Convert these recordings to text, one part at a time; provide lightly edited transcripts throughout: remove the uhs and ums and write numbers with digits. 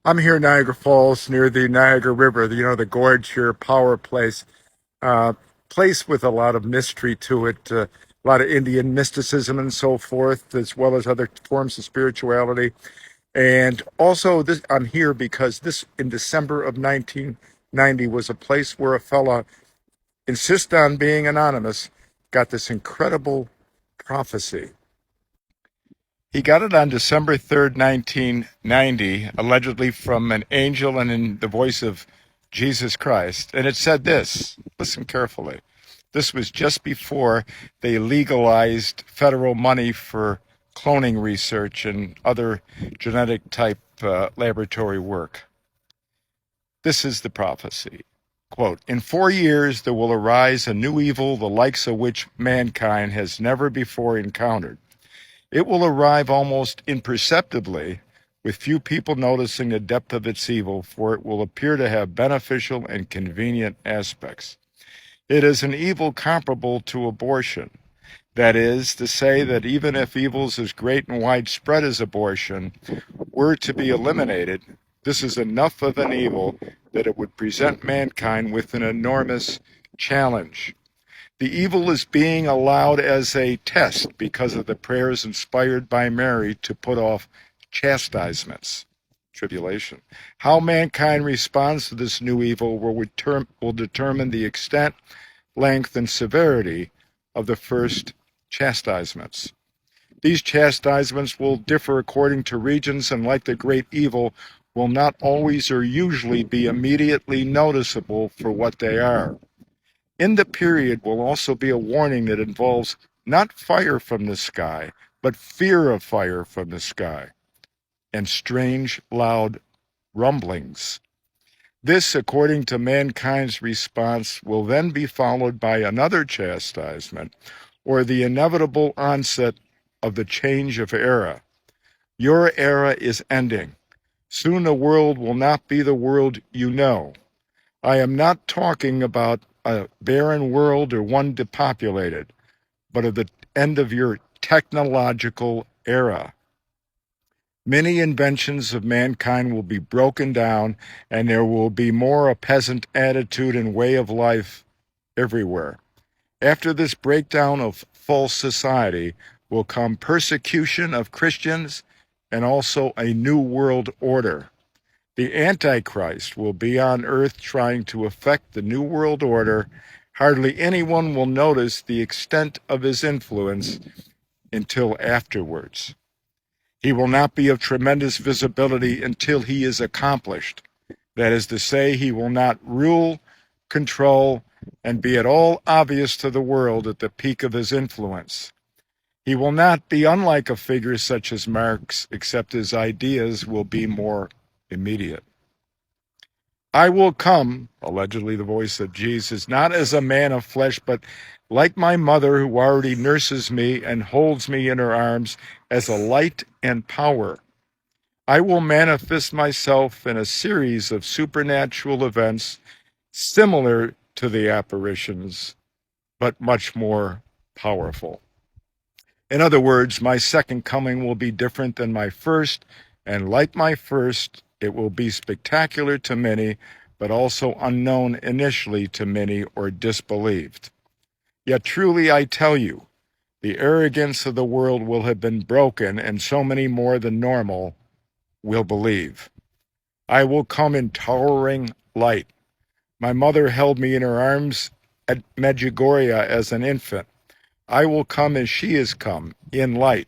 I'm here in Niagara Falls near the Niagara River, the Gorge here, power place, uh, place with a lot of mystery to it, a lot of Indian mysticism and so forth, as well as other forms of spirituality. And also, I'm here because this, in December of 1990, was a place where a fella, insist on being anonymous, got this incredible prophecy. He got it on December 3rd, 1990, allegedly from an angel and in the voice of Jesus Christ. And it said this, listen carefully. This was just before they legalized federal money for cloning research and other genetic type laboratory work. This is the prophecy. Quote, in 4 years there will arise a new evil, the likes of which mankind has never before encountered. It will arrive almost imperceptibly, with few people noticing the depth of its evil, for it will appear to have beneficial and convenient aspects. It is an evil comparable to abortion. That is to say that even if evils as great and widespread as abortion were to be eliminated, this is enough of an evil that it would present mankind with an enormous challenge. The evil is being allowed as a test because of the prayers inspired by Mary to put off chastisements, tribulation. How mankind responds to this new evil will determine the extent, length, and severity of the first chastisements. These chastisements will differ according to regions, and like the great evil, will not always or usually be immediately noticeable for what they are. In the period will also be a warning that involves not fire from the sky, but fear of fire from the sky, and strange, loud rumblings. This, according to mankind's response, will then be followed by another chastisement, or the inevitable onset of the change of era. Your era is ending. Soon the world will not be the world you know. I am not talking about a barren world or one depopulated, but of the end of your technological era. Many inventions of mankind will be broken down, and there will be more a peasant attitude and way of life everywhere. After this breakdown of false society will come persecution of Christians and also a new world order. The Antichrist will be on earth trying to effect the New World Order. Hardly anyone will notice the extent of his influence until afterwards. He will not be of tremendous visibility until he is accomplished. That is to say, he will not rule, control, and be at all obvious to the world at the peak of his influence. He will not be unlike a figure such as Marx, except his ideas will be more immediate. I will come, allegedly the voice of Jesus, not as a man of flesh, but like my mother who already nurses me and holds me in her arms as a light and power. I will manifest myself in a series of supernatural events similar to the apparitions, but much more powerful. In other words, my second coming will be different than my first, and like my first, it will be spectacular to many, but also unknown initially to many or disbelieved. Yet truly I tell you, the arrogance of the world will have been broken, and so many more than normal will believe. I will come in towering light. My mother held me in her arms at Medjugorje as an infant. I will come as she has come, in light.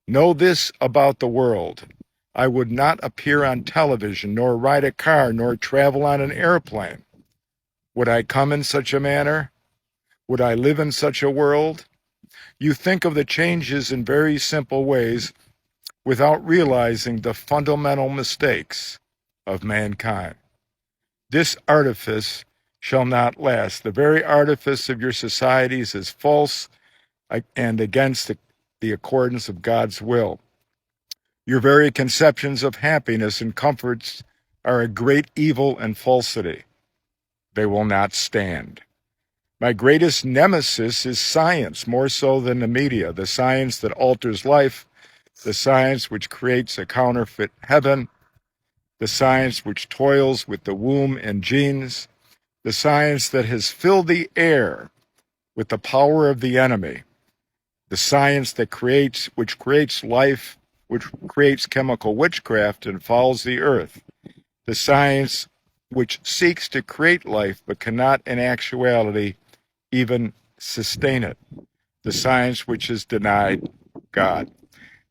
Know this about the world. I would not appear on television, nor ride a car, nor travel on an airplane. Would I come in such a manner? Would I live in such a world? You think of the changes in very simple ways without realizing the fundamental mistakes of mankind. This artifice shall not last. The very artifice of your societies is false and against the accordance of God's will. Your very conceptions of happiness and comforts are a great evil and falsity. They will not stand. My greatest nemesis is science, more so than the media, the science that alters life, the science which creates a counterfeit heaven, the science which toils with the womb and genes, the science that has filled the air with the power of the enemy, the science that which creates life, which creates chemical witchcraft and fouls the earth, the science which seeks to create life but cannot in actuality even sustain it, the science which is denied God.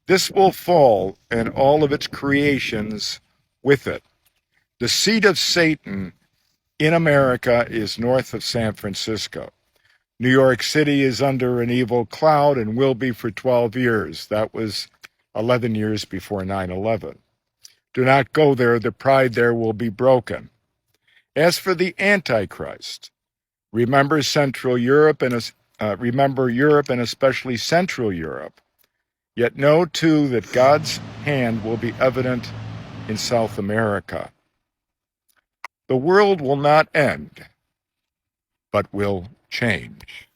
This will fall, and all of its creations with it. The seat of Satan in America is north of San Francisco. New York City is under an evil cloud and will be for 12 years. That was 11 years before 9/11. Do not go there. The pride there will be broken. As for the Antichrist, remember remember Europe and especially Central Europe. Yet know too that God's hand will be evident in South America. The world will not end, but will change.